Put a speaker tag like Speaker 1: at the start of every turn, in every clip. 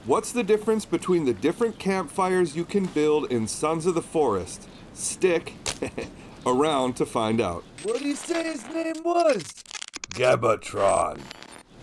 Speaker 1: What's the difference between the different campfires you can build in Sons of the Forest? Stick around to find out.
Speaker 2: What did he say his name was?
Speaker 1: Gebatron.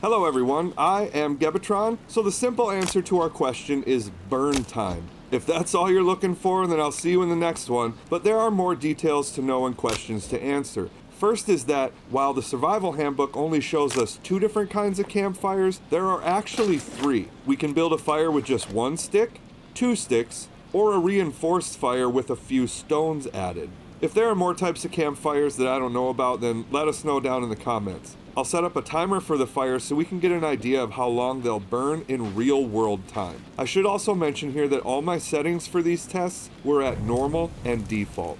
Speaker 1: Hello everyone, I am Gebatron, so the simple answer to our question is burn time. If that's all you're looking for, then I'll see you in the next one, but there are more details to know and questions to answer. First is that, while the survival handbook only shows us 2 different kinds of campfires, there are actually 3. We can build a fire with just 1 stick, 2 sticks, or a reinforced fire with a few stones added. If there are more types of campfires that I don't know about, then let us know down in the comments. I'll set up a timer for the fire so we can get an idea of how long they'll burn in real world time. I should also mention here that all my settings for these tests were at normal and default.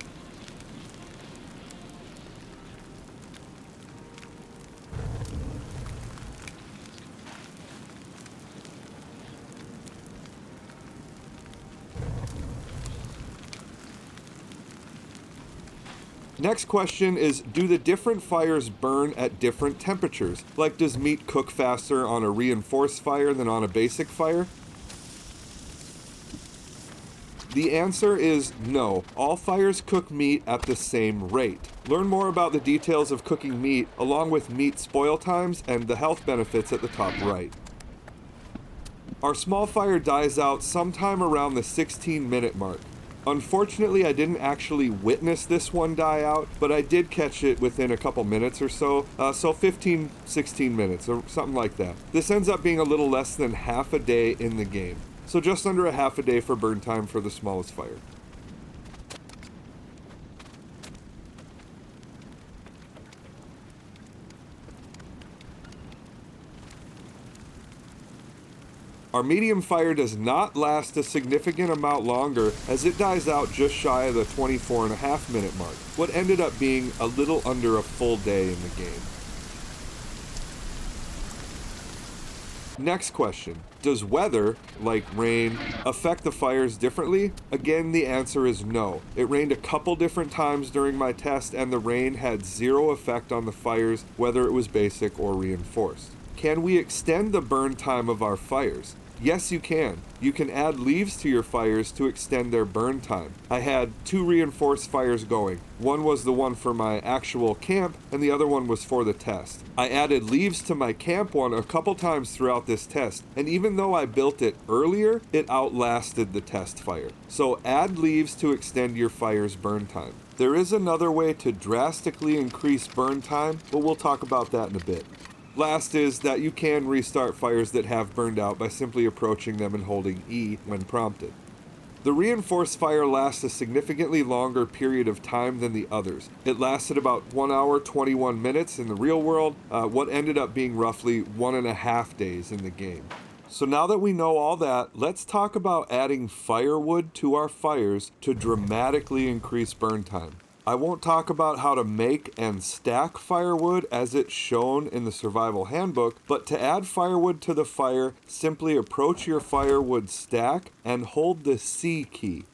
Speaker 1: Next question is, do the different fires burn at different temperatures? Like, does meat cook faster on a reinforced fire than on a basic fire? The answer is no. All fires cook meat at the same rate. Learn more about the details of cooking meat, along with meat spoil times and the health benefits at the top right. Our small fire dies out sometime around the 16-minute mark. Unfortunately, I didn't actually witness this one die out, but I did catch it within a couple minutes or so, 15, 16 minutes or something like that. This ends up being a little less than half a day in the game, so just under a half a day for burn time for the smallest fire. Our medium fire does not last a significant amount longer, as it dies out just shy of the 24.5-minute mark, what ended up being a little under a full day in the game. Next question. Does weather, like rain, affect the fires differently? Again, the answer is no. It rained a couple different times during my test, and the rain had 0 effect on the fires, whether it was basic or reinforced. Can we extend the burn time of our fires? Yes, you can. You can add leaves to your fires to extend their burn time. I had 2 reinforced fires going. One was the one for my actual camp, and the other one was for the test. I added leaves to my camp one a couple times throughout this test, and even though I built it earlier, it outlasted the test fire. So add leaves to extend your fire's burn time. There is another way to drastically increase burn time, but we'll talk about that in a bit. Last is that you can restart fires that have burned out by simply approaching them and holding E when prompted. The reinforced fire lasts a significantly longer period of time than the others. It lasted about 1 hour 21 minutes in the real world, what ended up being roughly 1.5 days in the game. So now that we know all that, let's talk about adding firewood to our fires to dramatically increase burn time. I won't talk about how to make and stack firewood as it's shown in the survival handbook, but to add firewood to the fire, simply approach your firewood stack and hold the C key.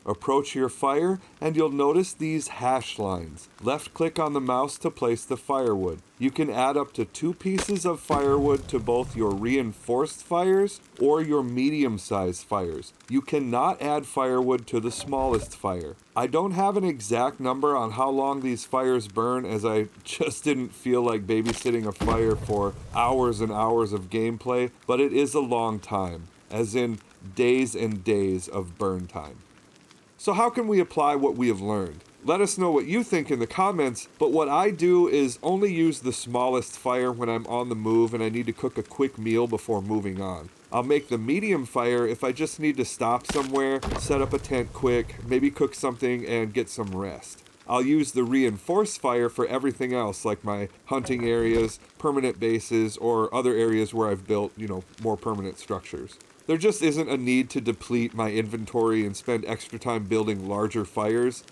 Speaker 1: Approach your fire and you'll notice these hash lines. Left click on the mouse to place the firewood. You can add up to 2 pieces of firewood to both your reinforced fires or your medium-sized fires. You cannot add firewood to the smallest fire. I don't have an exact number on how long these fires burn, as I just didn't feel like babysitting a fire for hours and hours of gameplay, but it is a long time, as in days and days of burn time. So how can we apply what we have learned? Let us know what you think in the comments, but what I do is only use the smallest fire when I'm on the move and I need to cook a quick meal before moving on. I'll make the medium fire if I just need to stop somewhere, set up a tent quick, maybe cook something and get some rest. I'll use the reinforced fire for everything else, like my hunting areas, permanent bases, or other areas where I've built, more permanent structures. There just isn't a need to deplete my inventory and spend extra time building larger fires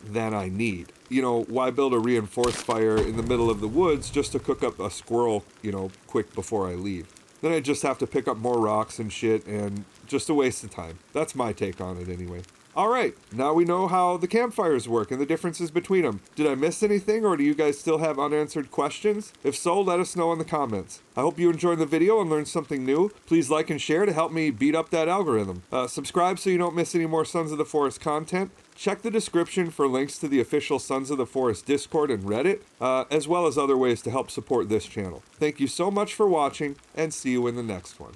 Speaker 1: than I need. Why build a reinforced fire in the middle of the woods just to cook up a squirrel, quick before I leave? Then I just have to pick up more rocks and shit, and just a waste of time. That's my take on it anyway. Alright, now we know how the campfires work and the differences between them. Did I miss anything, or do you guys still have unanswered questions? If so, let us know in the comments. I hope you enjoyed the video and learned something new. Please like and share to help me beat up that algorithm. Subscribe so you don't miss any more Sons of the Forest content. Check the description for links to the official Sons of the Forest Discord and Reddit, as well as other ways to help support this channel. Thank you so much for watching, and see you in the next one.